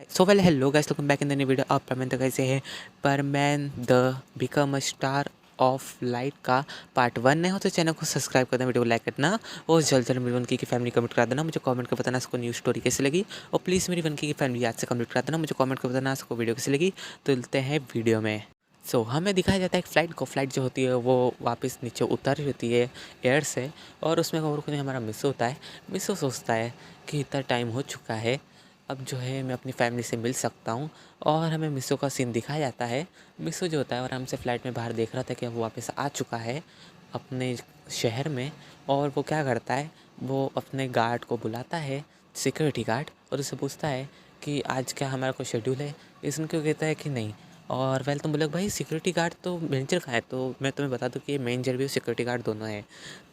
So well, hello guys, welcome back in the new video of परमैन। तो कैसे है Perman the become a star of light का part 1 नहीं हो तो चैनल को सब्सक्राइब करना, वीडियो को लाइक करना और जल्द जल्द मेरी वनकी की फैमिली कमेंट करा देना। मुझे कमेंट कर बताना इसको न्यू स्टोरी कैसी लगी और प्लीज़ मेरी वनकी की फैमिली आज से कम्प्लीट करा देना। मुझे कमेंट कर बताना इसको वीडियो कैसी लगी। तो मिलते हैं वीडियो में। हमें दिखाया जाता है एक फ्लाइट जो होती है वो वापस नीचे उतर रही होती है एयर से, और उसमें और कोई हमारा मिस होता है। मिस सोचता है कि इतना टाइम हो चुका है, अब जो है मैं अपनी फैमिली से मिल सकता हूँ। और हमें मिसो का सीन दिखाया जाता है। मिसो जो होता है आराम से फ़्लाइट में बाहर देख रहा था कि अब वो वापस आ चुका है अपने शहर में। और वो क्या करता है, वो अपने गार्ड को बुलाता है, सिक्योरिटी गार्ड, और उससे पूछता है कि आज क्या हमारा कोई शेड्यूल है। इसमें क्यों कहता है कि नहीं। और वेल तुम बोले भाई सिक्योरिटी गार्ड तो मैनेजर का है, तो मैं तुम्हें बता दूं कि मैनेजर भी और सिक्योरिटी गार्ड दोनों है।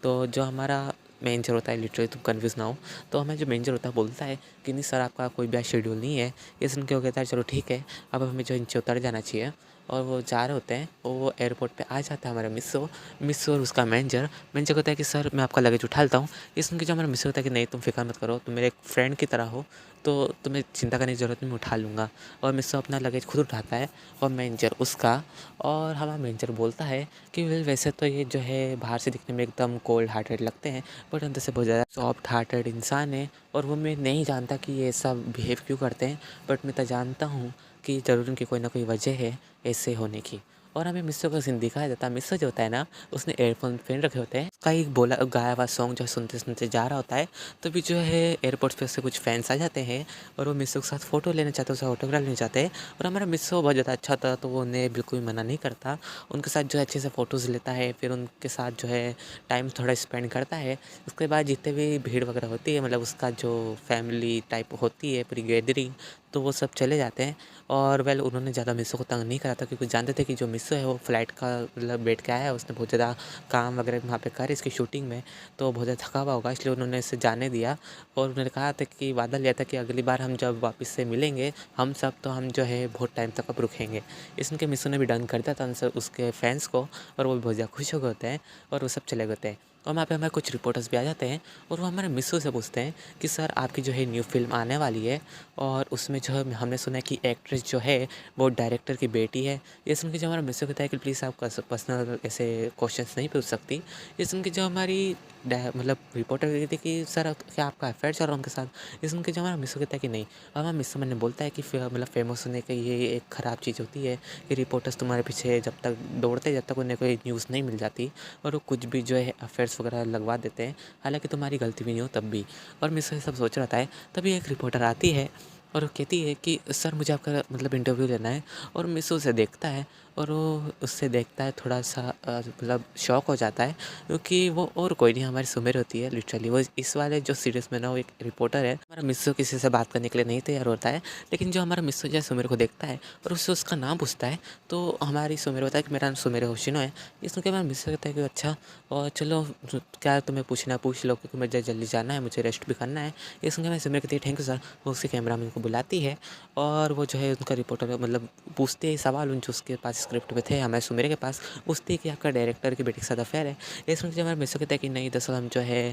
तो जो हमारा मैनेजर होता है, लिटरली तुम कन्फ्यूज़ ना हो, तो हमें जो मैनेजर होता है बोलता है कि नहीं सर आपका कोई भी शेड्यूल नहीं है। ये सुन के वो कहता है चलो ठीक है, अब हमें जो नीचे उतर जाना चाहिए। और वो जा रहे होते हैं, वो एयरपोर्ट पे आ जाता है हमारा मिस्सो और उसका मैनेजर कहता है कि सर मैं आपका लगेज उठा लेता हूँ। ये सुन के जो हमारा मिस्सो होता है कि नहीं तुम फिक्र मत करो, तुम मेरे एक फ्रेंड की तरह हो, तो तुम्हें चिंता करने की ज़रूरत नहीं, मैं उठा लूँगा। और मिस्सो अपना लगेज खुद उठाता है और मैनेजर उसका। और हमारा मैनेजर बोलता है कि वेल वैसे तो ये जो है बाहर से दिखने में एकदम कोल्ड हार्टेड लगते हैं, बट अंदर से बहुत ज़्यादा सॉफ्ट हार्टेड इंसान है। और वो मैं नहीं जानता कि ये सब बिहेव क्यों करते हैं, बट मैं तो जानता हूँ कि ज़रूर उनकी कोई ना कोई वजह है ऐसे होने की। और हमें मिस्सो का सीन दिखाया जाता है। मिस्सो जो होता है ना, उसने एयरफोन पहन रखे होते हैं, उसका एक बोला गाया हुआ सॉन्ग जो सुनते सुनते जा रहा होता है। तभी जो है एयरपोर्ट पे उससे कुछ फैंस आ जाते हैं और वो मिस्सो के साथ फ़ोटो लेना चाहते हैं, उसका ऑटोग्राफ लेना चाहते हैं। और हमारा मिस्सो बहुत ज़्यादा अच्छा था, तो वो उन्हें बिल्कुल मना नहीं करता, उनके साथ जो है अच्छे से फ़ोटोज़ लेता है, फिर उनके साथ जो है टाइम थोड़ा स्पेंड करता है। उसके बाद जितने भी भीड़ वगैरह होती है, मतलब उसका जो फैमिली टाइप होती है पूरी गैदरिंग, तो वो सब चले जाते हैं। और वेल उन्होंने ज़्यादा मिस्सो को तंग नहीं करा था, क्योंकि जानते थे कि जो मिस्सो है वो फ़्लाइट का मतलब बैठ के आया है, उसने बहुत ज़्यादा काम वगैरह वहाँ पे कर इसकी शूटिंग में, तो बहुत ज़्यादा थका हुआ होगा, इसलिए उन्होंने इसे जाने दिया। और उन्होंने कहा था कि वादा लिया था कि अगली बार हम जब वापस से मिलेंगे हम सब, तो हम जो है बहुत टाइम तक अब रुकेंगे। इसके मिस्सो ने भी डन कर दिया था उसके फैंस को, और वो भी बहुत ज़्यादा खुश हो गए होते हैं और वो सब चले गए होते हैं। और वहाँ पे हमारे कुछ रिपोर्टर्स भी आ जाते हैं और वो हमारे मिस्सो से पूछते हैं कि सर आपकी जो है न्यू फ़िल्म आने वाली है, और उसमें जो है हमने सुना है कि एक्ट्रेस जो है वो डायरेक्टर की बेटी है। ये सुन के जो हमारा मिस्सो कहता है कि प्लीज़ आप पर्सनल ऐसे क्वेश्चंस नहीं पूछ सकती। ये सुन के जो हमारी मतलब रिपोर्टर कहती थी कि सर क्या आपका अफेयर चल रहा है उनके साथ। ये सुन के जो हमारा मिस्सो कहता है कि नहीं। और हमारा मिस्सो मैंने बोलता है कि मतलब फेमस होने का ये एक ख़राब चीज़ होती है कि रिपोर्टर्स तुम्हारे पीछे जब तक दौड़ते जब तक उन्हें कोई न्यूज़ नहीं मिल जाती, और वो कुछ भी जो है अफेयर्स वगैरह लगवा देते हैं, हालांकि तुम्हारी गलती भी नहीं हो तब भी। और मिस्सो ये सब सोच रहा था, तभी एक रिपोर्टर आती है और वो कहती है कि सर मुझे आपका मतलब इंटरव्यू लेना है। और मिस्सो उसे देखता है और वो उससे देखता है, थोड़ा सा मतलब शॉक हो जाता है, क्योंकि वो और कोई नहीं हमारी सुमेर होती है। लिटरली वो इस वाले जो सीरीज़ में ना वो एक रिपोर्टर है। हमारा मिस्सो किसी से बात करने के लिए नहीं तैयार होता है, लेकिन जो हमारा मिस्सो जो है सुमेर को देखता है और उससे उसका नाम पूछता है, तो हमारी सुमेर होता है कि मेरा नाम सुमेर होशिनो है। ये सुन के हमारा मिस्सो कहता है कि अच्छा, और चलो क्या तुम्हें पूछना है पूछ लो, क्योंकि मुझे जल्दी जाना है, मुझे रेस्ट भी करना है। ये सुन के मैं सुमेर कहती है थैंक यू सर। वो उसके कैमरामैन को बुलाती है और वो जो है उनका रिपोर्टर मतलब पूछते हैं सवाल उन जो उसके पास स्क्रिप्ट में थे हमारे सुमेर के पास, पूछते हैं कि आपका डायरेक्टर की बेटी के साथ अफेयर है। ये सुन के हमारे मिस्सो कहता है कि नहीं दरअसल हम जो है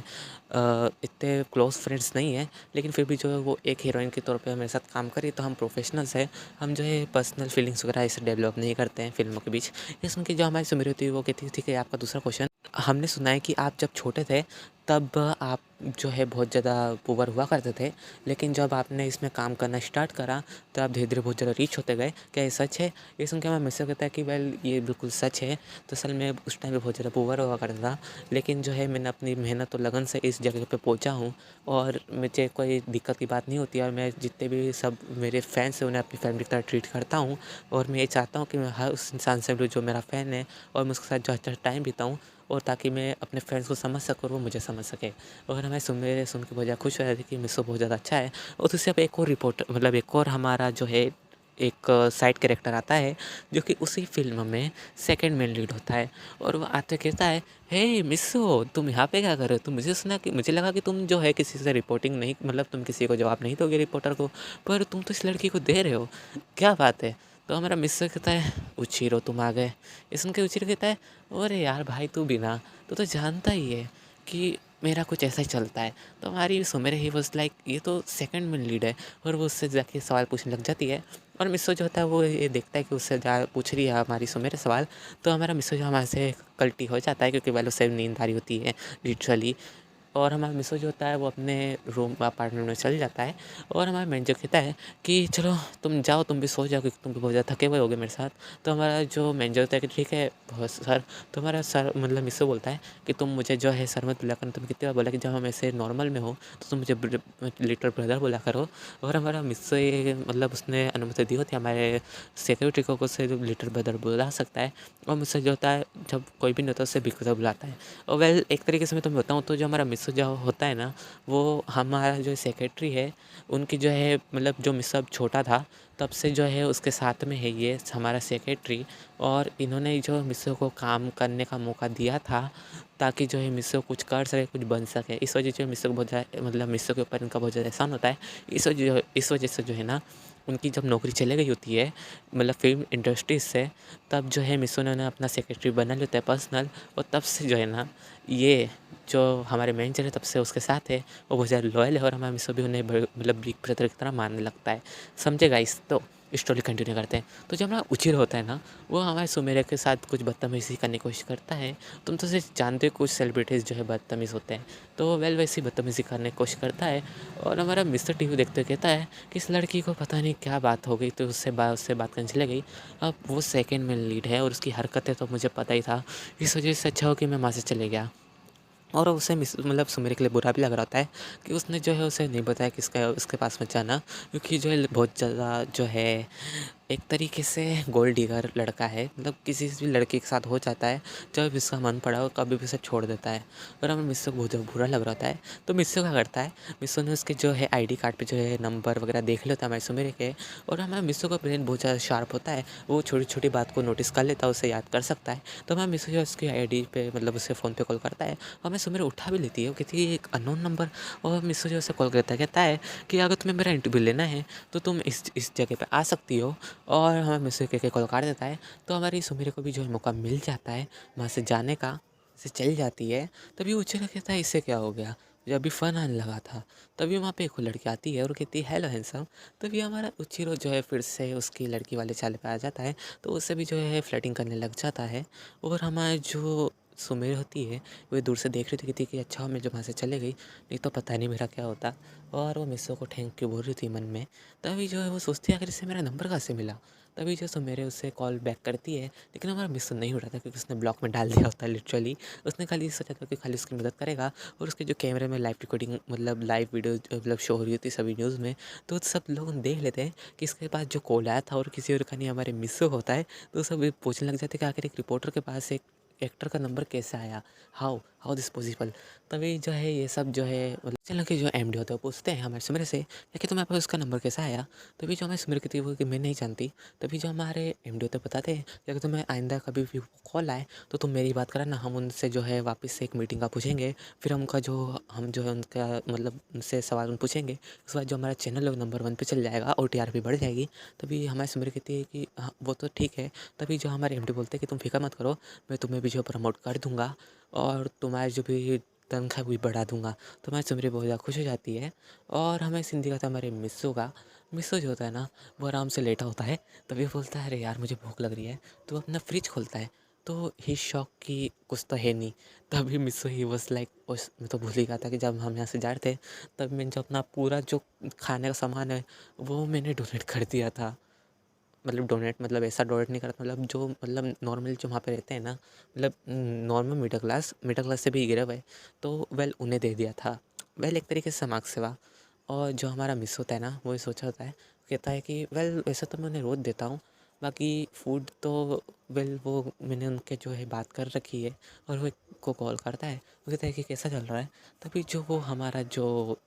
इतने क्लोज फ्रेंड्स नहीं हैं, लेकिन फिर भी जो है वो एक हीरोइन के तौर पे हमारे साथ काम करी, तो हम प्रोफेशनल्स हैं, हम जो है पर्सनल फीलिंग्स वगैरह ऐसे डेवलप नहीं करते हैं फिल्मों के बीच। ये सुन के जो हमारी सुमेर होती है वो कहती है ठीक है आपका दूसरा क्वेश्चन। हमने सुना है कि आप जब छोटे थे तब आप जो है बहुत ज़्यादा पुअर हुआ करते थे, लेकिन जब आपने इसमें काम करना स्टार्ट करा तो आप धीरे धीरे बहुत ज़्यादा रिच होते गए, क्या ये सच है। ये सुन के मैं मिस्सो कहता है कि वेल ये बिल्कुल सच है। तो असल में उस टाइम पे बहुत ज़्यादा पुअर हुआ करता था, लेकिन जो है मैंने अपनी मेहनत और लगन से इस जगह पे पहुंचा हूँ, और मुझे कोई दिक्कत की बात नहीं होती। और मैं जितने भी सब मेरे फैंस हैं उन्हें अपनी फैमिली की तरह ट्रीट करता हूँ, और मैं ये चाहता हूँ कि मैं हर उस इंसान से मिलूँ जो मेरा फ़ैन है, और मैं उसके साथ जो अच्छा टाइम बिताऊँ, और ताकि मैं अपने फ्रेंड्स को समझ सकूँ और वो मुझे समझ सके। और हमें सुन के बहुत ज़्यादा खुश हो रहे थे कि मिस्सो बहुत ज़्यादा अच्छा है। और दूसरी अब एक और रिपोर्टर मतलब एक और हमारा जो है एक साइड कैरेक्टर आता है, जो कि उसी फ़िल्म में सेकंड मेन लीड होता है। और वो आते कहता है हे मिस्सो तुम यहाँ पे क्या कर रहे हो। तुम मुझे लगा कि तुम जो है किसी से रिपोर्टिंग नहीं मतलब तुम किसी को जवाब नहीं दोगे रिपोर्टर को, पर तुम तो इस लड़की को दे रहे हो, क्या बात है। तो हमारा मिस्सो कहता है उचीरो तुम आ गए। ये सुन के उचीरो कहता है अरे यार भाई तू भी ना, तू तो जानता ही है कि मेरा कुछ ऐसा ही चलता है। तो हमारी सुमेर ही वाज़ लाइक ये तो सेकंड में लीड है और वो उससे जाके सवाल पूछने लग जाती है और मिस्सो जो होता है वो ये देखता है कि उससे पूछ रही है हमारी सुमेर सवाल। तो हमारा मिस्सो जो हमारे से कल्टी हो जाता है क्योंकि पहले उससे नींद आ रही होती है लिटरली। और हमारा मिसो जो होता है वो अपने रूम अपार्टमेंट में चल जाता है और हमारा मैनेजर कहता है कि चलो तुम जाओ, तुम भी सो जाओ क्योंकि तुम भी बहुत ज़्यादा थके हुए होगे मेरे साथ। तो हमारा जो मैनेजर होता है कि ठीक है बहुत सर। तो हमारा सर मतलब मिसो बोलता है कि तुम मुझे जो है सर मत बुला करो। तुम कितनी बार बोला कि जब हम ऐसे नॉर्मल में हो तो तुम मुझे लिटिल ब्रदर बोला करो। और हमारा मिसो ये मतलब उसने अनुमति दी होती है हमारे सिक्योरिटी को उससे लिटिल ब्रदर बुला सकता है। और मुझसे जो होता है जब कोई भी नहीं होता उससे बिग ब्रदर बुलाता है। और वेल एक तरीके से मैं तुम्हें बताऊँ तो जो हमारा मिसो जो होता है ना, वो हमारा जो सेक्रेटरी है उनकी जो है मतलब जो मिसो अब छोटा था तब से जो है उसके साथ में है ये हमारा सेक्रेटरी। और इन्होंने जो मिसो को काम करने का मौका दिया था ताकि जो है मिसो कुछ कर सके, कुछ बन सके। इस वजह से मिसो को बहुत ज़्यादा मतलब मिसो के ऊपर इनका बहुत ज़्यादा एहसान होता है। इस वजह से जो है ना उनकी जब नौकरी चले गई होती है मतलब फ़िल्म इंडस्ट्री से, तब जो है मिसो ने उन्हें अपना सेक्रेटरी बना लेता है पर्सनल। और तब से जो है ना ये जो हमारे मैनेजर है तब से उसके साथ है, वो बहुत ज़्यादा लॉयल है और हमारा मिसो भी उन्हें मतलब बिग ब्रदर की तरह मानने लगता है। समझे गाइस? तो स्टोरी कंटिन्यू करते हैं। तो जो हमारा उचिर होता है ना, वो हमारे सुमेरे के साथ कुछ बदतमीज़ी करने की कोशिश करता है। तुम तो सिर्फ जानते हो कुछ सेलिब्रिटीज़ जो है बदतमीज़ होते हैं, तो वेल वैसी बदतमीज़ी करने की कोशिश करता है। और हमारा मिस्टर टीवी देखते हुए कहता है कि इस लड़की को पता नहीं क्या बात हो गई तो उससे बात करने चली गई। अब वो सेकंड में लीड है और उसकी हरकतें तो मुझे पता ही था। इस वजह से अच्छा हो कि मैं वहाँ से चले गया। और उसे मतलब सुमेर के लिए बुरा भी लग रहा होता है कि उसने जो है उसे नहीं बताया कि उसके पास मत जाना, क्योंकि जो है बहुत ज़्यादा जो है एक तरीके से गोल्ड डिगर लड़का है। मतलब किसी भी लड़की के साथ हो जाता है, जब भी उसका मन पड़ा वो कभी भी उसे छोड़ देता है। और हमें मिस्सो को बहुत ज़्यादा बुरा लग रहा होता है। तो मिस्सो क्या करता है, मिस्सो ने उसके जो है आईडी कार्ड पे जो है नंबर वगैरह देख लेता है हमारे सुमेर के। और हमारा मिस्सो का ब्रेन बहुत ज़्यादा शार्प होता है, वो छोटी छोटी बात को नोटिस कर लेता है, उसे याद कर सकता है। तो हमारा मिस्सो जो है उसकी आईडी पे मतलब उससे फ़ोन पे कॉल करता है और हमें सुमेर उठा भी लेती है। वो कहती है एक अननोन नंबर। और मिस्सो जो है उसे कॉल करता है, कहता है कि अगर तुम्हें मेरा इंटरव्यू लेना है तो तुम इस जगह पे आ सकती हो। और हमें मिस्सो कह के कॉल काट देता है। तो हमारी सुमेर को भी जो है मौका मिल जाता है वहाँ से जाने का, से चल जाती है। तभी वो चला कहता है इससे क्या हो गया, जब अभी फ़न आने लगा था। तभी वहाँ पे एक लड़की आती है और कहती है हेलो हैंडसम। तभी हमारा उचिरो जो है फिर से उसकी लड़की वाले चाल पे आ जाता है, तो उससे भी जो है फ्लर्टिंग करने लग जाता है। और हमारे जो सुमेर होती है वो दूर से देख रही थी कि अच्छा मैं जो वहाँ से चले गई, नहीं तो पता नहीं मेरा क्या होता। और वो मिस्सो को ठेंक के बोल रही थी मन में। तभी जो है वो सोचती है आखिर इससे मेरा नंबर कहाँ से मिला। तभी जो सुमेरे उससे कॉल बैक करती है, लेकिन हमारा मिस्सो नहीं उठाता क्योंकि उसने ब्लॉक में डाल दिया होता है लिटरली। उसने खाली सोचा था कि खाली उसकी मदद करेगा। और उसके जो कैमरे में लाइव रिकॉर्डिंग मतलब लाइव वीडियो मतलब शो हो रही होती सभी न्यूज़ में, तो सब लोग देख लेते हैं कि इसके पास जो कॉल आया था और किसी और का नहीं हमारे मिस्सो होता है। तो सब ये पूछने लग जाते हैं कि आखिर एक रिपोर्टर के पास एक एक्टर का नंबर कैसे आया, हाउ हाउ दिस पॉसिबल। तभी जो है ये सब जो है मतलब चलो कि जो एमडी होता है वो पूछते हैं हमारे सुमेर से कि तुम्हारे पास उसका नंबर कैसा आया। तभी जो हमारे सुमेर की थी वो कि मैं नहीं जानती। तभी जो हमारे एमडी होते बताते हैं कि अगर तुम्हें आइंदा कभी भी कॉल आए तो तुम मेरी बात कराना, हम उनसे जो है वापस से एक मीटिंग का पूछेंगे। फिर हम जो है उनका मतलब उनसे सवाल पूछेंगे। उसके बाद जो हमारा चैनल है नंबर 1 पे चल जाएगा और टीआरपी बढ़ जाएगी। तभी हमारे सुमेर कहती है कि हाँ वो तो ठीक है। तभी जो हमारे एमडी बोलते हैं कि तुम फिक्र मत करो, मैं तुम्हें भी जो प्रमोट कर दूंगा और तुम्हारी जो भी तनख्वाह भी बढ़ा दूंगा। तो हमारी सुमेर बहुत ज़्यादा खुश हो जाती है। और हमें सीन दिखाता है हमारे मिस्सो का। मिस्सो जो होता है ना वो आराम से लेटा होता है। तभी बोलता है अरे यार मुझे भूख लग रही है। तो अपना फ्रिज खोलता है तो ही शौक की कुछ तो है नहीं। तभी मिस्सो ही बस लाइक उस मैं तो भूल ही गया था कि जब हम यहाँ से जा रहे थे तब मैंने जो अपना पूरा जो खाने का सामान है वो मैंने डोनेट कर दिया था। मतलब डोनेट मतलब ऐसा डोनेट नहीं करता, मतलब जो मतलब नॉर्मल जो वहाँ पे रहते हैं ना, मतलब नॉर्मल मिडिल क्लास से भी गिरे हुए, तो वेल उन्हें दे दिया था। वेल एक तरीके से समाज सेवा। और जो हमारा मिस होता है ना वो ये सोचा होता है, कहता है कि वेल वैसे तो मैं उन्हें रोज़ देता हूँ, बाकी फूड तो वेल वो मैंने उनके जो है बात कर रखी है। और वो को कॉल करता है, वो कहता है कि कैसा चल रहा है। तभी जो वो हमारा जो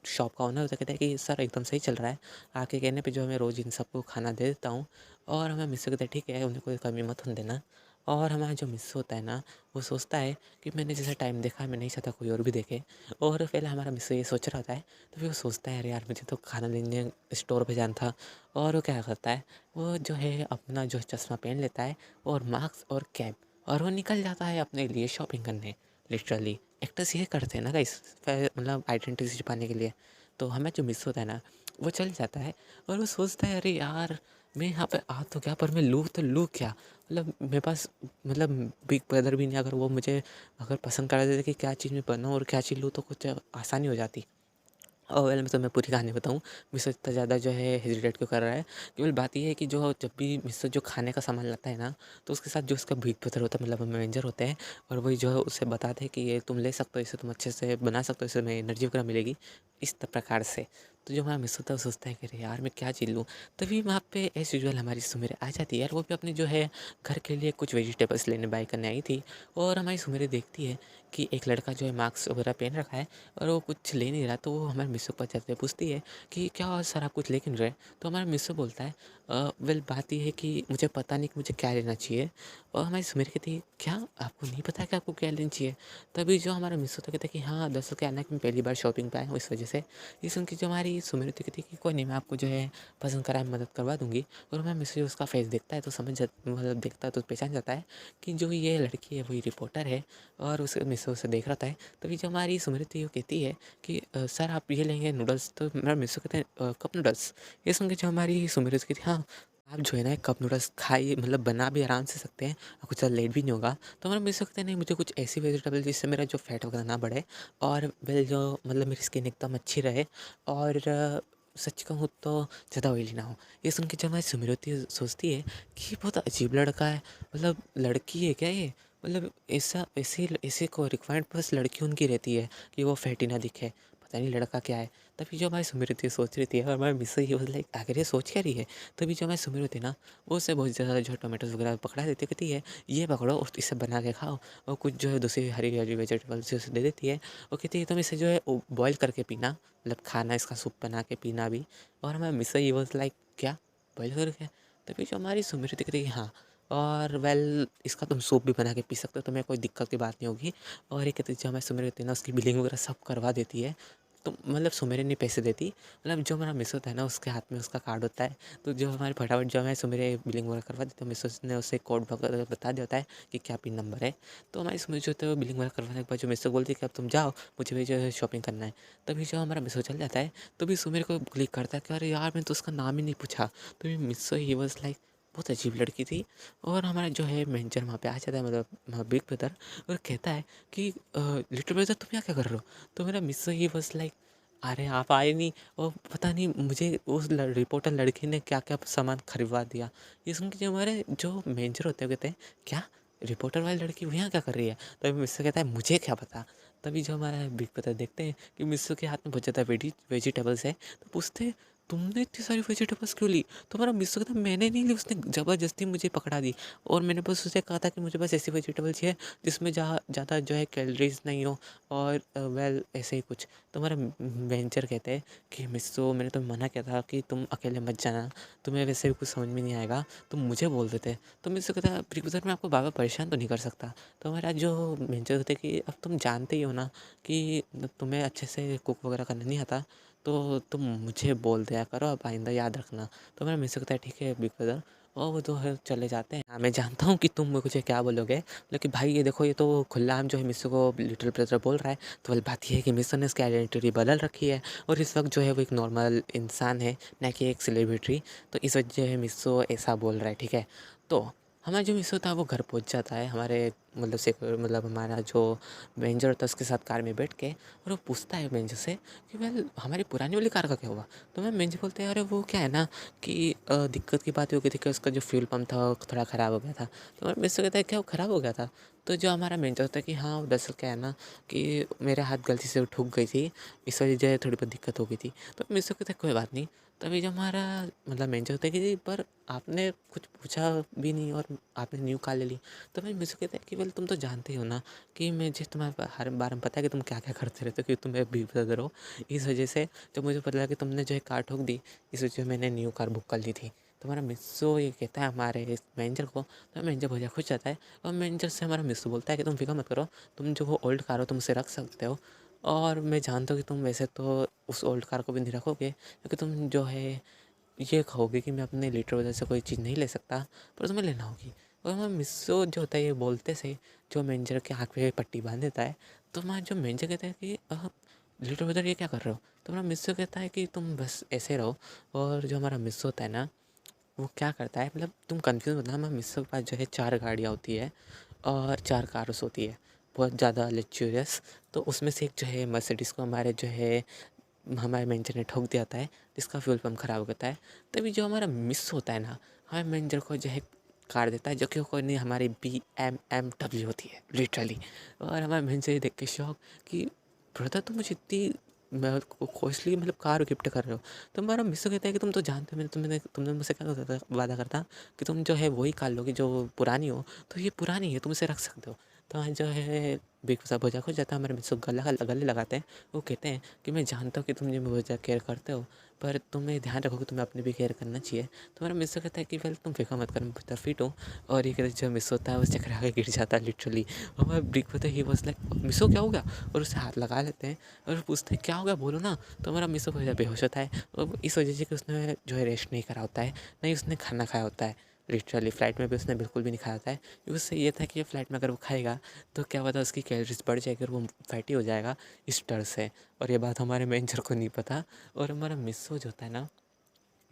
शॉप का ओनर होता है कहता है कि सर एकदम सही चल रहा है, आके कहने पे जो मैं रोज़ इन सबको खाना दे देता हूँ। और हमें मिस कहता है ठीक है उन्हें कोई कमी मत होने देना। और हमारा जो मिस होता है ना वो सोचता है कि मैंने जैसा टाइम देखा है मैं नहीं चाहता कोई और भी देखे। और पहले हमारा मिस ये सोच रहा होता है, तो फिर वो सोचता है अरे यार मुझे तो खाना लेने स्टोर पे जाना था। और वो क्या करता है, वो जो है अपना जो चश्मा पहन लेता है और मास्क और कैप, और वो निकल जाता है अपने लिए शॉपिंग करने लिटरली। एक्टर्स ये करते हैं ना गाइस, मतलब आइडेंटिटी छुपाने के लिए। तो हमें जो मिस होता है ना, वो चल जाता है और वो सोचता है अरे यार, मैं यहाँ पे आ तो गया पर मैं लूँ तो लूँ क्या? मतलब मेरे पास मतलब बिग ब्रदर भी नहीं, अगर वो मुझे अगर पसंद करा देते कि क्या चीज़ मैं बनाऊँ और क्या चीज़ लूँ तो कुछ आसानी हो जाती। और वेल मैं तुम्हें पूरी कहानी बताऊँ, मिस्र इतना ज़्यादा जो है हेजिटेट क्यों कर रहा है। केवल बात ये है कि जो जब भी मिस्र जो खाने का सामान लाता है ना, तो उसके साथ जो उसका बिग ब्रदर होता है, मतलब मैनेजर होते हैं, और वही जो है उसे बताते हैं कि ये तुम ले सकते हो, इसे तुम अच्छे से बना सकते हो, इससे तुम्हें एनर्जी वगैरह मिलेगी इस प्रकार से। तो जो हमारा मिस्र होता है वो सोचता है कि अरे यार मैं क्या चीज़ लूँ। तभी वहाँ पे एज यूजुअल हमारी सुमेर आ जाती है यार, वो भी अपने जो है घर के लिए कुछ वेजिटेबल्स लेने बाय करने आई थी। और हमारी सुमेर देखती है कि एक लड़का जो है मास्क वगैरह पहन रखा है और वो कुछ ले नहीं रहा। तो वो हमारे मिस्सू पर जाते पूछती है कि क्या हुआ सर, आप कुछ ले क्यों नहीं रहे? तो हमारा मिस्सू बोलता है वेल बात ये है कि मुझे पता नहीं कि मुझे क्या लेना चाहिए। और हमारी सुमेर कहती है क्या आपको नहीं पता कि आपको क्या लेना चाहिए? तभी जो हमारा मिस्सू तो कहता है कि हाँ दरअसल क्या है ना कि मैं पहली बार शॉपिंग पे आया हूँ इस वजह से। ये सुन के जो हमारी सुमेर होती कहती है कि कोई नहीं, मैं आपको जो है पसंद करा मदद करवा दूंगी। और हमारा मिस्सू उसका फेस देखता है तो समझ जा मतलब देखता है तो पहचान जाता है कि जो ये लड़की है वही रिपोर्टर है। और उसे मिस्सू उसे देख रहा था। तभी जो हमारी सुमेर होती है वो कहती है कि सर आप ये लेंगे नूडल्स? तो मेरा मिस्सू कहते हैं कप नूडल्स? ये सुन के जो हमारी सुमित कहती है हाँ, आप जो है ना कप नूडल्स खाइए, मतलब बना भी आराम से सकते हैं और कुछ ज़्यादा लेट भी नहीं होगा। तो हमारा मिस्सू कहते हैं नहीं, मुझे कुछ ऐसी वेजिटेबल जिससे मेरा जो फैट वगैरह ना बढ़े और वेल जो मतलब मेरी स्किन एकदम अच्छी रहे और सच कहूँ तो ज़्यादा ऑयली ना हो। ये सुन के जब हमारी सुमित होती है सोचती है कि बहुत अजीब लड़का है, मतलब लड़की है क्या ये? मतलब ऐसा ऐसे ऐसे को रिक्वायर्ड बस लड़की उनकी रहती है कि वो फैटी ना दिखे, पता नहीं लड़का क्या है। तभी जो हमारी सुमिर होती है सोच रही थी और हमारे मिस ही वाज लाइक आखिर ये सोच क्या रही है। तभी जो हमारी सुमिर होती है ना, वो उससे बहुत ज़्यादा जो टोमेटोज़ वगैरह पकड़ा देती है, कहती है ये पकड़ो और इसे बना के खाओ। और कुछ जो है दूसरी हरी हरी वेजिटेबल्स उसे दे देती है और कहती है तुम इसे जो है बॉयल करके पीना, मतलब खाना, इसका सूप बना के पीना भी। और हमारे मिस ही वाज लाइक क्या, बॉयल करके? तभी जो हमारी सुमिर होती कहती है हाँ, और वेल इसका तुम सूप भी बना के पी सकते हो, तुम्हें कोई दिक्कत की बात नहीं होगी। और ये कहती है जो हमारी सुमिर होती है ना, उसकी बिलिंग वगैरह सब करवा देती है। तो मतलब सुमेरे नहीं पैसे देती, मतलब जो हमारा मिस होता है ना उसके हाथ में उसका कार्ड होता है। तो जो हमारे फटाफट जो है सुमेरे बिलिंग वगैरह करवा देते हैं, मिस ने उसे कोड वगैरह बता दिया होता है कि क्या पिन नंबर है। तो हमारी सुमेर जो होता है वो बिलिंग वगैरह करवाने के बाद जो मिस बोलती है कि अब तुम जाओ, मुझे भी जो है शॉपिंग करना है। तभी जो हमारा मिसो चल जाता है। तभी सुमेर को क्लिक करता है कि अरे यार मैंने तो उसका नाम ही नहीं पूछा। तो मिसो ही वॉज लाइक बहुत अजीब लड़की थी। और हमारा जो है मैनेजर वहाँ पे आ जाता है, मतलब बिग ब्रदर, और कहता है कि लिटिल ब्रदर तुम यहाँ क्या कर रहे हो? तो मेरा मिस ही बस लाइक अरे आप आए नहीं, और पता नहीं मुझे उस रिपोर्टर लड़की ने क्या क्या सामान खरीदवा दिया। ये सुन के जो हमारे जो मैनेजर होते हैं कहते हैं क्या, रिपोर्टर वाली लड़की वो यहाँ क्या कर रही है? तभी मिस्सू कहता है मुझे क्या पता। तभी जो हमारा बिग ब्रदर देखते हैं कि मिस्सू के हाथ में बहुत ज़्यादा वेजिटेबल्स है, तो पूछते हैं तुमने इतनी सारी वेजिटेबल्स क्यों ली? तो हमारा मिस्सू कहता है मैंने नहीं ली, उसने ज़बरदस्ती मुझे पकड़ा दी। और मैंने बस उसे कहा था कि मुझे बस ऐसी वेजिटेबल चाहिए जिसमें जहाँ ज़्यादा जो है कैलोरीज नहीं हो, और वेल ऐसे ही कुछ। तो हमारा वेंचर कहते हैं कि मिस्सो मैंने तुम्हें मना किया था कि तुम अकेले मत जाना, तुम्हें वैसे भी कुछ समझ में नहीं आएगा, तुम मुझे बोल देते। तो मिस्सो कहता है बिग ब्रदर मैं आपको बार बार परेशान तो नहीं कर सकता। तो हमारा जो वेंचर होते हैं कि अब तुम जानते ही हो ना कि तुम्हें अच्छे से कुक वगैरह करना नहीं आता, तो तुम मुझे बोल दिया करो, अब आइंदा याद रखना। तो मेरा मिस्सो कहता है ठीक है बिग ब्रदर। और वो जो है चले जाते हैं। हाँ मैं जानता हूँ कि तुम मुझे क्या बोलोगे, लेकिन भाई ये देखो ये तो खुलेआम जो है मिस्सू को लिटिल ब्रदर बोल रहा है। तो वाली बात ये है कि मिस्सू ने उसकी आइडेंटिटी बदल रखी है और इस वक्त जो है वो एक नॉर्मल इंसान है, ना कि एक सेलिब्रिटी। तो इस वजह जो है मिस्सू ऐसा बोल रहा है, ठीक है। तो हमारा जो मिस्सू था वो घर पहुंच जाता है, हमारे मतलब से मतलब हमारा जो मैनेजर होता है उसके साथ कार में बैठ के। और वो पूछता है मैनेजर से कि वेल हमारी पुरानी वाली कार का क्या हुआ? तो मैं मैनेजर बोलते हैं अरे वो क्या है ना कि दिक्कत की बात हो गई थी कि उसका जो फ्यूल पंप था वो थोड़ा ख़राब हो गया था। तो मैं मुझसे कहता है क्या वो ख़राब हो गया था? तो जो हमारा मैनेजर होता है कि हाँ दरअसल क्या है ना कि मेरे हाथ गलती से ठुक गई थी, इस वजह से थोड़ी बहुत दिक्कत हो गई थी। तो मुझसे कहता है कोई बात नहीं। तभी जब हमारा मतलब मैनेजर होता है कि जी पर आपने कुछ पूछा भी नहीं और आपने न्यू कार ले ली। तो मैं मुझसे कहता है कि वेल तुम तो जानते ही हो ना कि मैं जिस तुम्हारे हर बार में पता है कि तुम क्या क्या करते रहते हो, कि तुम एक बिग ब्रदर हो। इस वजह से जब मुझे पता लगा कि तुमने जो है कार ठोक दी, इस वजह से मैंने न्यू कार बुक कर ली थी। तो हमारा मिस्सू ये कहता है हमारे इस मैनेजर को। तो मैनेजर बहुत ज़्यादा खुश जाता है और मैनेजर से हमारा मिस्सू बोलता है कि तुम फिक्र मत करो, तुम जो वो ओल्ड कार हो तुम उसे रख सकते हो। और मैं जानता हूँ कि तुम वैसे तो उस ओल्ड कार को भी नहीं रखोगे, क्योंकि तुम जो है ये कहोगे कि मैं अपने लीटर वजह से कोई चीज़ नहीं ले सकता, पर तुम्हें लेना होगी। और हमारा मिस्सो जो होता है ये बोलते से जो मैनेजर के आँख पे पट्टी बांध देता है। तो हमारा जो मैनेजर कहता है कि लिटिल ब्रदर ये क्या कर रहे हो? तो हमारा मिस्सो कहता है कि तुम बस ऐसे रहो। और जो हमारा मिस्सो होता है ना, वो क्या करता है, मतलब तुम कंफ्यूज मत होना, हमारे मिस्सो के पास जो है 4 गाड़ियाँ होती है और 4 कार्स होती है, बहुत ज़्यादा लग्जूरियस। तो उसमें से एक जो है मर्सिडीज़ को हमारे जो है हमारे मैनेजर ने ठोक दिया होता है, जिसका फ्यूल पम्प ख़राब हो जाता है। तभी जो हमारा मिस होता है ना, हमारे मैनेजर को जो है कार देता है, जो कि कोई नहीं, हमारी BMW होती है लिटरली। और हमारे मैनेजर ये देख के शौक कि ब्रदर तुम मुझे इतनी कॉस्टली मतलब कार गिफ्ट कर रहे हो। तो हमारा मिस्सो कहता है कि तुम तो जानते हो, तुमने मुझसे क्या वादा करता कि तुम जो है वही कार लोगे जो पुरानी हो। तो ये पुरानी है, तुम इसे रख सकते हो। तो आज जो है बिग साहब भोजा खो जाता है, हमारे मिस्सो गले लगाते हैं। वो कहते हैं कि मैं जानता हूँ कि तुम मुझे बहुत ज़्यादा केयर करते हो, पर तुम्हें ध्यान रखो कि तुम्हें अपने भी केयर करना चाहिए। तो मेरा मिस्सो कहता है कि वेल तुम फिक्र मत कर, मैं बेहतर फिट हूँ। और ये कहते जो मिस होता है वो चक्कर आगे गिर जाता है लिटरली। और मैं बिग ब्रदर ही वाज लाइक मिस्सो क्या हो गया, और उससे हाथ लगा लेते हैं और पूछते हैं क्या हो गया बोलो ना। तो हमारा मिस्सो बहुत ज़्यादा बेहोश होता है, और इस वजह से कि उसने जो है रेस्ट नहीं करा होता है, नहीं उसने खाना खाया होता है। लिटरली फ़्लाइट में भी उसने बिल्कुल भी नहीं खाया होता है, क्योंकि उससे ये था कि फ़्लाइट में अगर वो खाएगा तो क्या पता उसकी कैलोरीज बढ़ जाएगी और वो फैटी हो जाएगा इस डर से। और ये बात हमारे मैनेजर को नहीं पता। और हमारा मिस्सो जो होता है ना,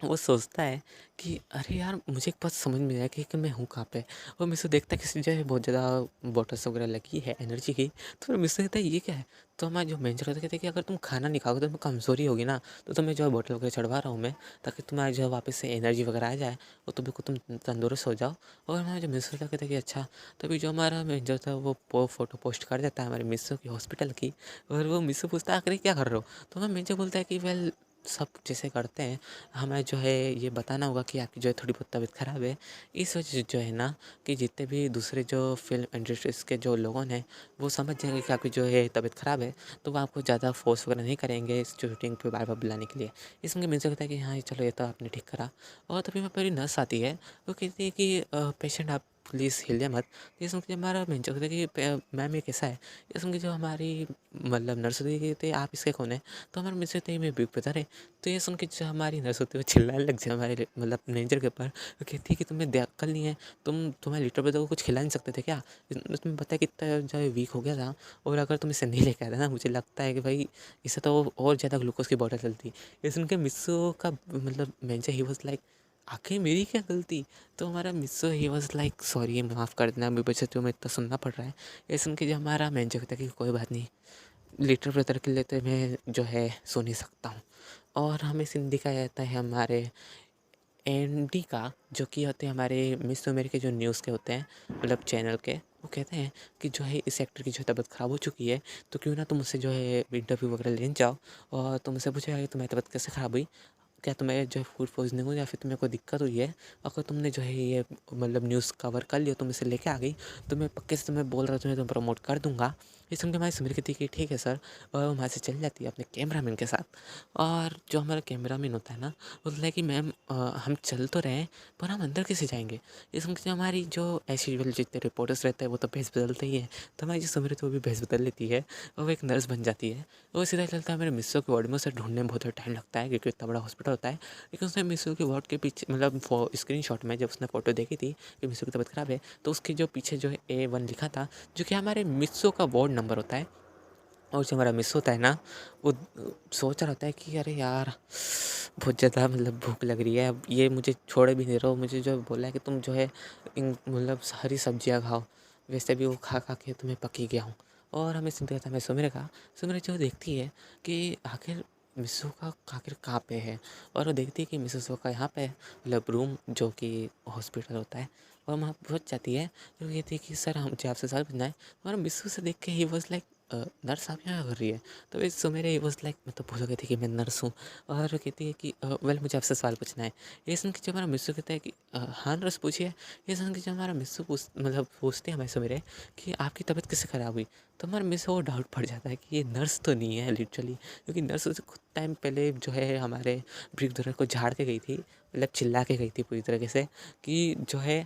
वो सोचता है कि अरे यार मुझे एक बात समझ में नहीं आया कि मैं हूँ कहाँ पे। और मिस्सो देखता है किसी जो है बहुत ज़्यादा बॉटल्स वगैरह लगी है एनर्जी की। तो फिर मिस्सो कहता है ये क्या है। तो हमारा जो मैनेजर होता है कहते हैं कि अगर तुम खाना नहीं खाओगे तो तुम्हें कमज़ोरी होगी ना, तो तुम्हें जो है बॉटल वगैरह चढ़वा रहा हूँ मैं, ताकि तुम्हारा जो है वापस से एनर्जी वगैरह आ जाए और तुम तंदुरुस्त हो जाओ। और हमारा जो मिस्सो होता है कहता है कि अच्छा। तभी जो हमारा मैनेजर था वो फ़ोटो पोस्ट कर देता है हमारे मिस्सो की हॉस्पिटल की। और वो मिस्सो पूछता है आखिर क्या कर रहे हो। तो हमारा मैनेजर बोलता है कि वेल सब जैसे करते हैं, हमें जो है ये बताना होगा कि आपकी जो है थोड़ी बहुत तबीयत ख़राब है। इस वजह से जो है ना कि जितने भी दूसरे जो फ़िल्म इंडस्ट्रीज़ के जो लोग हैं, वो समझ जाएँगे कि आपकी जो है तबीयत ख़राब है, तो वो आपको ज़्यादा फ़ोर्स वगैरह नहीं करेंगे इस शूटिंग पे बार-बार बुलाने के लिए। इसमें मुझे लगता है कि हाँ, चलो ये तो आपने ठीक करा। और तभी वहाँ पर मेरी नर्स आती है, वो कहती है कि पेशेंट आप प्लीज़ हिलिए मत। ये सुन के हमारा मैनेजर कहता है कि मैम ये कैसा है? ये सुन के जो हमारी मतलब नर्स होती है कहती है आप इसके कौन है? तो हमारे मिस्टर कहते हैं मैं बिग ब्रदर है। तो ये सुन के जो हमारी नर्स होती है वो चिल्लाने लग जाए हमारे मतलब मैनेजर के ऊपर। वो कहती है कि तुम्हें अक्ल नहीं है, तुम्हारे लिटिल ब्रदर को कुछ खिला नहीं सकते थे क्या? तुम्हें पता है कितना जो है वीक हो गया था। और अगर तुम इसे नहीं लेके आते ना, मुझे लगता है कि भाई इससे तो और ज़्यादा ग्लूकोज की बॉटल चलती। ये सुन के मिस्सो का मतलब मैनेजर ही वॉज लाइक आखिर मेरी क्या गलती। तो हमारा मिस्सो ही वॉज लाइक सॉरी माफ़ कर देना, मेरी वजह से तुम्हें इतना सुनना पड़ रहा है। ये सुन के जो हमारा मैनेजर कहता है कि कोई बात नहीं, लिटिल ब्रदर के लिए तो मैं जो है सो नहीं सकता हूँ। और हमें सीन दिखाया जाता है हमारे एमडी का, जो कि होते हैं हमारे मिस अमेरिका के जो न्यूज़ के होते हैं मतलब चैनल के। वो कहते हैं कि जो है इस एक्टर की जो तबीयत ख़राब हो चुकी है, तो क्यों ना तुम उससे जो है इंटरव्यू वगैरह लेने जाओ और तुमसे पूछा कि तुम्हारी तबीयत कैसे ख़राब हुई, क्या तुम्हें जो है फूड पॉइजनिंग हुई या फिर तुम्हें कोई दिक्कत हुई है। अगर तुमने जो है ये मतलब न्यूज़ कवर कर लिया, तुम इसे लेके आ गई, तो मैं पक्के से तुम्हें बोल रहा हूँ, तुम्हें प्रमोट कर दूंगा। ये सुन के हमारी सुमिर कहती है कि ठीक है सर। और वो वहाँ से चली जाती है अपने कैमरामैन के साथ। और जो हमारा कैमरामैन होता है ना, वो बोलता है कि मैम हम चल तो रहे हैं, पर हम अंदर कैसे जाएंगे। ये सुन के हमारी जो एज यूजुअल जितने रिपोर्टर्स रहते हैं वो तो भेस बदलते ही हैं। तो हमारी जो सुमिर है वो भी भेस बदल लेती है और वो एक नर्स बन जाती है। वो सीधा चलता है मेरे मिस्सो के वार्ड में, उसे ढूंढने में बहुत टाइम लगता है क्योंकि इतना बड़ा हॉस्पिटल होता है। लेकिन उसने मिस्सो के वार्ड के पीछे मतलब स्क्रीन शॉट में जब उसने फोटो देखी थी कि मिस्सो की तबीयत ख़राब है, तो उसके जो पीछे जो है A1 लिखा था, जो कि हमारे मिस्सो का वार्ड नंबर होता है। और जो हमारा मिस होता है ना, वो सोच रहा होता है कि अरे यार बहुत ज़्यादा मतलब भूख लग रही है, अब ये मुझे छोड़े भी नहीं रहो, मुझे जो बोला है कि तुम जो है इन मतलब हरी सब्जियां खाओ, वैसे भी वो खा खा के तुम्हें पकी गया हूँ। और हमें सुनते था मैं सुमिर का, सुमिर जो देखती है कि आखिर मिसो का आखिर कहाँ पे है। और वो देखती है कि मिसो का यहाँ पे मतलब रूम जो कि हॉस्पिटल होता है, और वहाँ पहुँच जाती है। तो वो कहती है कि सर हम मुझे आपसे सवाल पूछना है। और मिसो से देख के ही वॉज लाइक नर्स आप यहाँ कर रही है। तो इस मेरे वॉज लाइक मैं तो भूल गई थी कि मैं नर्स हूँ। और कहती है कि वेल मुझे आपसे सवाल पूछना है। ये सुन के जो हमारा मिस्सू कहता है कि हाँ नर्स पूछिए। ये सुन के जो हमारा मिस्सू मतलब पूछते हैं हमें से मेरे कि आपकी तबीयत कैसे ख़राब हुई। तो हमारा मिस्सू को डाउट पड़ जाता है कि ये नर्स तो नहीं है लिटरली, क्योंकि नर्स उसे कुछ टाइम पहले जो है हमारे ब्रिक डोनर को झाड़ के गई थी, मतलब चिल्ला के गई थी पूरी तरीके से कि जो है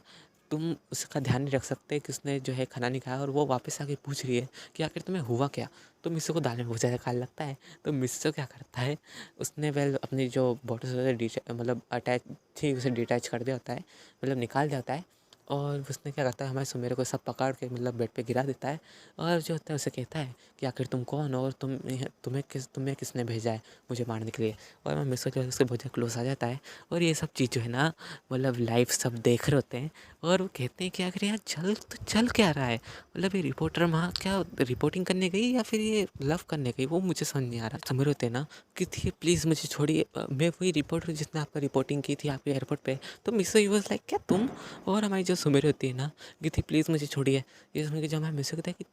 तुम उसका ध्यान नहीं रख सकते कि उसने जो है खाना नहीं खाया, और वो वापस आके पूछ रही है कि आखिर तुम्हें हुआ क्या। तो मिस्सो को दाल में बहुत ज़्यादा खाने लगता है। तो मिस्सो क्या करता है, उसने वेल अपनी जो बॉटल से मतलब अटैच थी उसे डिटैच कर दिया होता है, मतलब निकाल दिया होता है। और उसने क्या करता है, हमारे सुमेर को सब पकड़ के मतलब बेड पे गिरा देता है। और जो होता है उसे कहता है कि आखिर तुम कौन हो और तुम्हें किसने भेजा है मुझे मारने के लिए। और मैं मिसो जो है उससे बहुत ज़्यादा क्लोज आ जाता है। और ये सब चीज़ जो है ना मतलब लाइव सब देख रहे होते हैं। और वो कहते हैं कि आखिर यहाँ चल क्या रहा है। मतलब ये रिपोर्टर वहाँ क्या रिपोर्टिंग करने गई या फिर ये लव करने गई, वो मुझे समझ नहीं आ रहा। सुमेर होते हैं ना कि थी प्लीज़ मुझे छोड़िए, मैं वही रिपोर्टर हूँ जिसने आपका रिपोर्टिंग की थी आपके एयरपोर्ट पे। तो मिसो ही वाज लाइक क्या तुम। और हमारी जो सुमेर होती है ना कि थी प्लीज़ मुझे छोड़िए। ये सुन के जब हमारे मिसो कहता है कि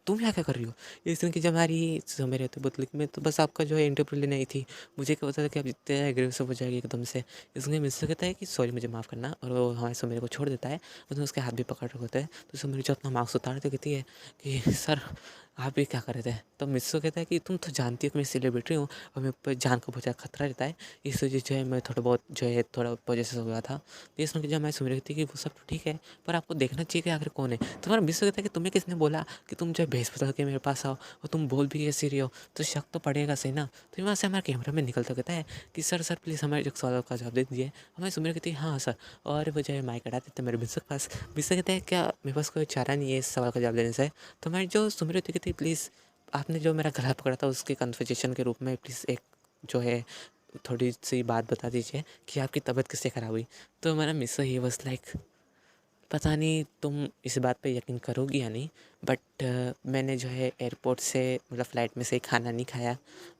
तुम यहाँ क्या कर रही हो। ये सुन के जब हमारी सुमेर होती है बोलती कि मैं तो बस आपका जो है इंटरव्यू लेने आई थी, मुझे क्या पता था कि आप इतने एग्रेसिव हो जाएगी एकदम से। इसलिए मिसो कहता है कि सॉरी मुझे माफ़ करना, और वो हमारे सुमेर को छोड़ देता है। उसने उसके हाथ भी पकड़ रखे होते हैं। तो सुमेर जो अपना मार्क्स उतारते कहती है कि सर आप ये क्या कर रहे थे। तो मिसो कहता है कि तुम तो जानती हो कि मैं सेलिब्रिटी हूँ और मेरे ऊपर जान का बहुत ज़्यादा खतरा रहता है, इस वजह जो है मैं थोड़ा बहुत जो है थोड़ा पॉजेसिव हो गया था। तो ये सुन के जब मैं सुन रही थी कि वो सब तो ठीक है, पर आपको देखना चाहिए कि आखिर कौन है। तुम्हारा मिसो कहता है कि तुम्हें किसने बोला कि तुम जो है भेस बदल के मेरे पास आओ और तुम बोल भी कैसी रही हो, तो शक तो पड़ेगा सही ना। तो वहाँ से हमारा कैमरा में निकलता कहता है कि सर प्लीज़ हमारे जो सवाल का जवाब दे दीजिए। हमारी सुमेर कहती है हाँ सर। और वो जो है माइक हटा देते हैं मेरे मिसो के पास। मिसो कहता है क्या मेरे पास कोई चारा नहीं है इस सवाल का जवाब देने से। तो हमारी जो सुमेर होती कहती है प्लीज़ आपने जो मेरा गला पकड़ा था उसके कन्वर्सेशन के रूप में प्लीज़ एक जो है थोड़ी सी बात बता दीजिए कि आपकी तबीयत किससे ख़राब हुई। तो हमारा मिसो ही वाज लाइक पता नहीं तुम इस बात पे यकीन करोगी या नहीं, बट मैंने जो है एयरपोर्ट से मतलब फ़्लाइट में से खाना नहीं खाया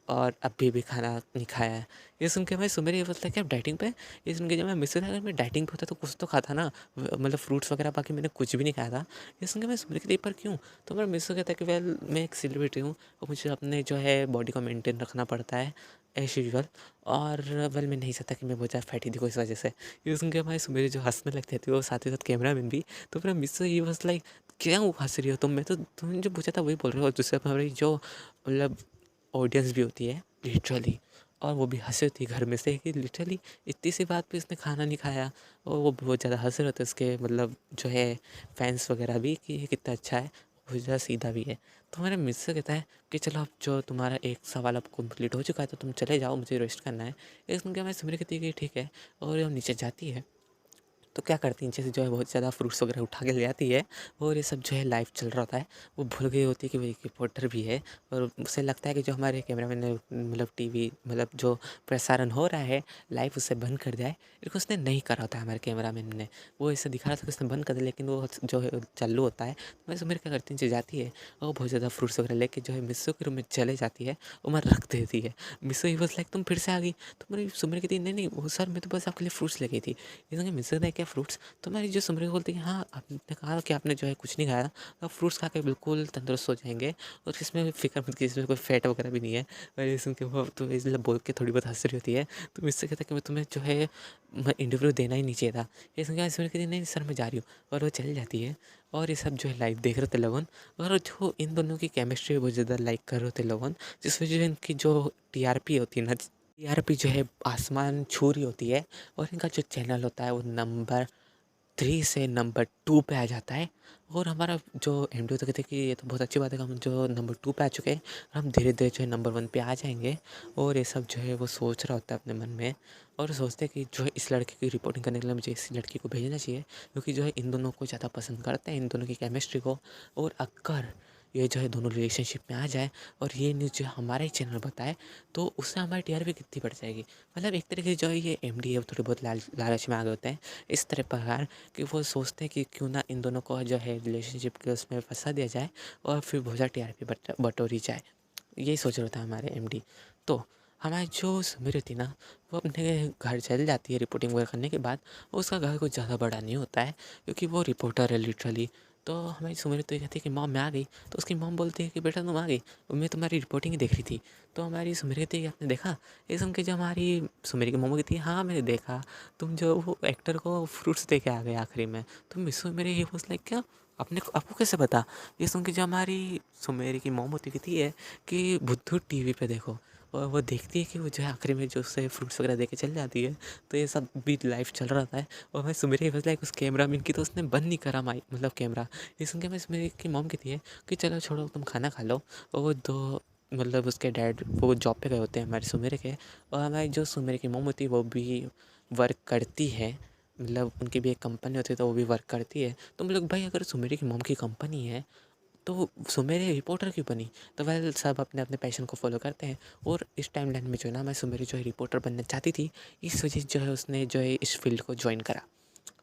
और अभी भी खाना नहीं खाया है। ये सुन के मैं सुमेर ये बोलता है कि आप डाइटिंग पे। ये सुन के जब मैं मिस अगर मैं डाइटिंग पे होता तो कुछ तो खाता ना, मतलब फ्रूट्स वगैरह, बाकी मैंने कुछ भी नहीं खाया था। ये सुन के मैं सुमेर कहती पर क्यों। तो मेरा मिस कहता है कि वेल मैं एक सेलिब्रिटी हूँ और मुझे अपने जो है बॉडी को मेंटेन रखना पड़ता है एज यूजुअल। और वेल मैं नहीं चाहता कि मैं बहुत ज़्यादा फैटी दिखूँ इस वजह से। ये सुन के हमारे सुमेर जो हंसने लगते थे वो साथ ही साथ कैमरा मैन भी। तो मेरा मिस ही वाज लाइक क्यों हंस रही हो तुम, मैं तो तुमने जो पूछा था वही बोल रहे हो। और दूसरे हमारी जो मतलब ऑडियंस भी होती है लिटरली, और वो भी हंसी होती है घर में से कि लिटरली इतनी सी बात पे इसने खाना नहीं खाया। और वो बहुत ज़्यादा हंस रहे होते हैं उसके मतलब जो है फैंस वगैरह भी कि ये कितना अच्छा है, बहुत ज़्यादा सीधा भी है। तो हमारे मिस कहता है कि चलो अब जो तुम्हारा एक सवाल अब कंप्लीट हो चुका है तो तुम चले जाओ, मुझे रेस्ट करना है। एक सुन के हमारी सुमरी कहती है कि ठीक है। और वो नीचे जाती है तो क्या करती हैं नीचे से जो है बहुत ज़्यादा फ्रूट्स वगैरह उठा के ले आती है। और ये सब जो है लाइव चल रहा होता है। वो भूल गई होती है कि वो एक रिपोर्टर भी है। और उसे लगता है कि जो हमारे कैमरामैन ने मतलब टीवी मतलब जो प्रसारण हो रहा है लाइव उसे बंद कर दिया है, लेकिन उसने नहीं करा होता है हमारे कैमरामैन ने। वो ऐसे दिखा रहा था कि उसने बंद कर दिया, लेकिन वो जो है चालू होता है। तो मैं सुमेर क्या करती नीचे जाती है और वो बहुत ज़्यादा फ्रूट्स वगैरह लेके जो है मिस्सू के रूम में चले जाती है और मैं रख देती है। मिस्सू ही बस लाइक तुम फिर से आ गई। तो मेरी सुमेर कहती नहीं नहीं वो सर मैं तो बस आपके लिए फ्रूट्स ले गई थी। इसलिए मिस्सू ने क्या फ्रूट्स। तो मेरी जो सुमरी बोलती है कि हाँ आपने कहा कि आपने जो है कुछ नहीं खाया, आप फ्रूट्स खा के बिल्कुल तंदुरुस्त हो जाएंगे और इसमें फ़िक्र मत कीजिए, इसमें कोई फैट वगैरह भी नहीं है। और ये सुन के वो तो इसलिए बोल के थोड़ी बहुत हंस रही होती है। तो इससे कहता है कि मैं तुम्हें जो है मैं इंटरव्यू देना ही नहीं चाहिए था। ये सुन के सुमरी कहती है नहीं सर मैं जा रही हूँ। और वो चली जाती है। और ये सब जो है लाइव देख रहे थे लोगन। और जो इन दोनों की केमिस्ट्री बहुत ज़्यादा लाइक कर रहे थे लोगन, जिस वजह से इनकी जो टीआरपी होती है ना, टीआरपी जो है आसमान छू रही होती है। और इनका जो चैनल होता है वो नंबर 3 से नंबर 2 पे आ जाता है। और हमारा जो एमडी तो कहते हैं कि ये तो बहुत अच्छी बात है कि हम जो नंबर 2 पे आ चुके हैं और हम धीरे धीरे जो है नंबर 1 पे आ जाएंगे। और ये सब जो है वो सोच रहा होता है अपने मन में। और सोचते हैं कि जो है इस लड़के की रिपोर्टिंग करने के लिए मुझे इस लड़की को भेजना चाहिए, क्योंकि जो है इन दोनों को ज़्यादा पसंद करते हैं, इन दोनों की केमिस्ट्री को। और अगर ये जो है दोनों रिलेशनशिप में आ जाए और ये न्यूज़ जो हमारा ही चैनल बताए तो उससे हमारी टीआरपी कितनी बढ़ जाएगी। मतलब एक तरीके से जो है ये एमडी है वो थोड़े बहुत लालच में आ गए होते हैं इस तरह प्रकार कि वो सोचते हैं कि क्यों ना इन दोनों को जो है रिलेशनशिप के उसमें फंसा दिया जाए और फिर बहुत ज़्यादा टीआरपी बटोरी जाए। यही सोच रहा था हमारे एमडी। तो हमारी जो सुमिर थी ना वो अपने घर चल जाती है रिपोर्टिंग वगैरह करने के बाद। उसका घर कुछ ज़्यादा बड़ा नहीं होता है क्योंकि वो रिपोर्टर है लिटरली। तो हमारी सुमिर तो ये कहती है कि मॉम मैं आ गई। तो उसकी मॉम बोलती है कि बेटा तुम आ गई, मैं तुम्हारी रिपोर्टिंग ही देख रही थी। तो हमारी सुमिर कहती है कि आपने देखा। ये सुन के जब हमारी सुमिर की मॉम कहती है हाँ मैंने देखा, तुम जो वो एक्टर को फ्रूट्स दे के आ गए आखिरी में। तो मिसू मेरे ये वॉज लाइक क्या आपने आपको कैसे पता। ये सुन के जो हमारी सुमेरी की मॉम होती कहती है कि बुद्धू टीवी पे देखो। और वो देखती है कि वो जो है आखिरी में जो उससे फ्रूट्स वगैरह दे के चल जाती है। तो ये सब भी लाइव चल रहा था। और मैं सुमेरी वॉज लाइक उस कैमरा मैन की तो उसने बंद नहीं करा माइक मतलब कैमरा। ये सुन के मैं सुमेरी की मॉम कहती है कि चलो छोड़ो तुम खाना खा लो। और वो दो मतलब उसके डैड वो जॉब पे गए होते हैं हमारे सुमेरे के। और हमारी जो सुमेरे की मॉम होती है वो भी वर्क करती है मतलब उनकी भी एक कंपनी होती है तो वो भी वर्क करती है। तो हम लोग भाई अगर सुमेरी की मॉम की कंपनी है तो सुमेरी रिपोर्टर क्यों बनी? तो वेल सब अपने अपने पैशन को फॉलो करते हैं और इस टाइमलाइन में जो है ना मैं सुमेरी जो है रिपोर्टर बनना चाहती थी, इस वजह से जो है उसने जो है इस फील्ड को ज्वाइन करा।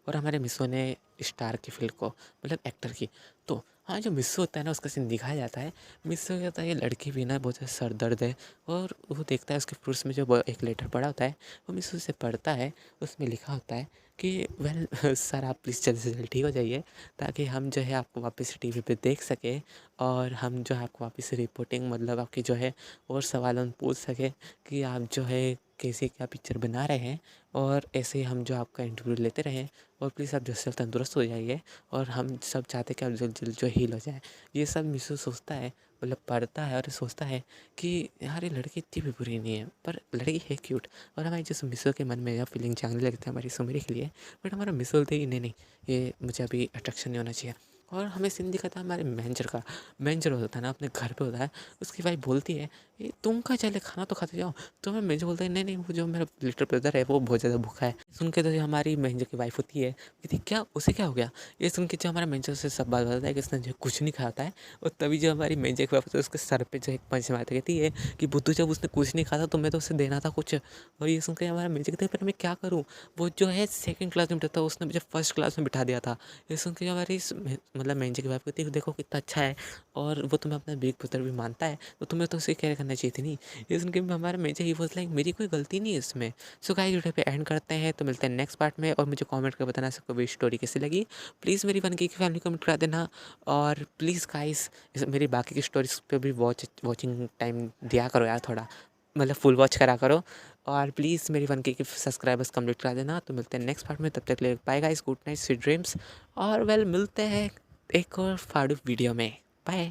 और हमारे मिसो ने स्टार की फील्ड को मतलब एक्टर की। तो हाँ, जो मिसो होता है ना उसका सीन दिखाया जाता है। मिसो क्या होता है, ये लड़की भी ना बहुत ज़्यादा सर दर्द है और वो देखता है उसके फ्रूट्स में जो एक लेटर पड़ा होता है, वो मिसो से पढ़ता है। उसमें लिखा होता है कि वेल सर आप प्लीज़ जल्द से जल्द ठीक हो जाइए ताकि हम जो है आपको वापस टीवी पे देख सकें और हम जो है आपको वापस से रिपोर्टिंग मतलब आपकी जो है और सवाल हम पूछ सकें कि आप जो है कैसे क्या पिक्चर बना रहे हैं और ऐसे ही हम जो आपका इंटरव्यू लेते रहें और प्लीज़ आप जल्द से जल्द तंदुरुस्त हो जाइए और हम सब चाहते हैं कि आप जल्द जल्द जो हील हो जाए। ये सब मिसू सोचता है, मतलब पढ़ता है और सोचता है कि यार ये लड़की इतनी भी बुरी नहीं है, पर लड़की है क्यूट। और हमारी जो मिसो के मन में यह फीलिंग जागने लगती है हमारी सुमेरी के लिए। बट हमारा मिसो बोलते ही नहीं नहीं, ये मुझे अभी अट्रैक्शन नहीं होना चाहिए। और हमें सीन दिखाता है हमारे मैनेजर का। मैनेजर होता है ना अपने घर पे होता है, उसकी वाइफ बोलती है ये तुम कहाँ चले, खाना तो खाते जाओ। तो मैं मैनेजर बोलता है नहीं नहीं, वो जो मेरा लिटिल ब्रदर है वो बहुत ज़्यादा भूखा है। सुन के तो जो हमारी मैनेजर की वाइफ होती है कहती क्या उसे क्या हो गया। ये सुन के जो हमारा मैनेजर से सब बात बताता है कि उसने जो है कुछ नहीं खाता है। और तभी जो हमारी मैनेजर की वाइफ होती है उसके सर पे जो एक पंच मारती कहती है कि बुद्धू जब उसने कुछ नहीं खाता तो मैं तो उसे देना था कुछ। और ये सुन के हमारा मैनेजर कहते हैं पर मैं क्या करूँ, वो जो है सेकंड क्लास में बैठा था, उसने मुझे फर्स्ट क्लास में बिठा दिया था। ये सुन के जो हमारी मतलब मैनेजर की वाइफ कहती है देखो कितना अच्छा है और वो तुम्हें अपना बिग ब्रदर भी मानता है, तो तुम्हें तो उसे केयर करना चाहिए थी नहीं। ये सुन के हमारा मैनेजर ही वाज लाइक मेरी कोई गलती नहीं है इसमें। सो गाइस वीडियो पे एंड करते हैं, तो मिलते हैं नेक्स्ट पार्ट में। और मुझे कमेंट कर बताना सबको भी स्टोरी कैसी लगी। प्लीज़ मेरी 1K की फैमिली कमेंट करा देना। और प्लीज़ गाइस मेरी बाकी की स्टोरीज पे भी वॉचिंग टाइम दिया करो यार, थोड़ा मतलब फुल वॉच करा करो। और प्लीज़ मेरी 1K की सब्सक्राइबर्स कंप्लीट करा देना। तो मिलते हैं नेक्स्ट पार्ट में, तब तक के लिए bye guys, good night, sweet dreams. और वेल मिलते हैं एक और फाड़ू वीडियो में। बाय।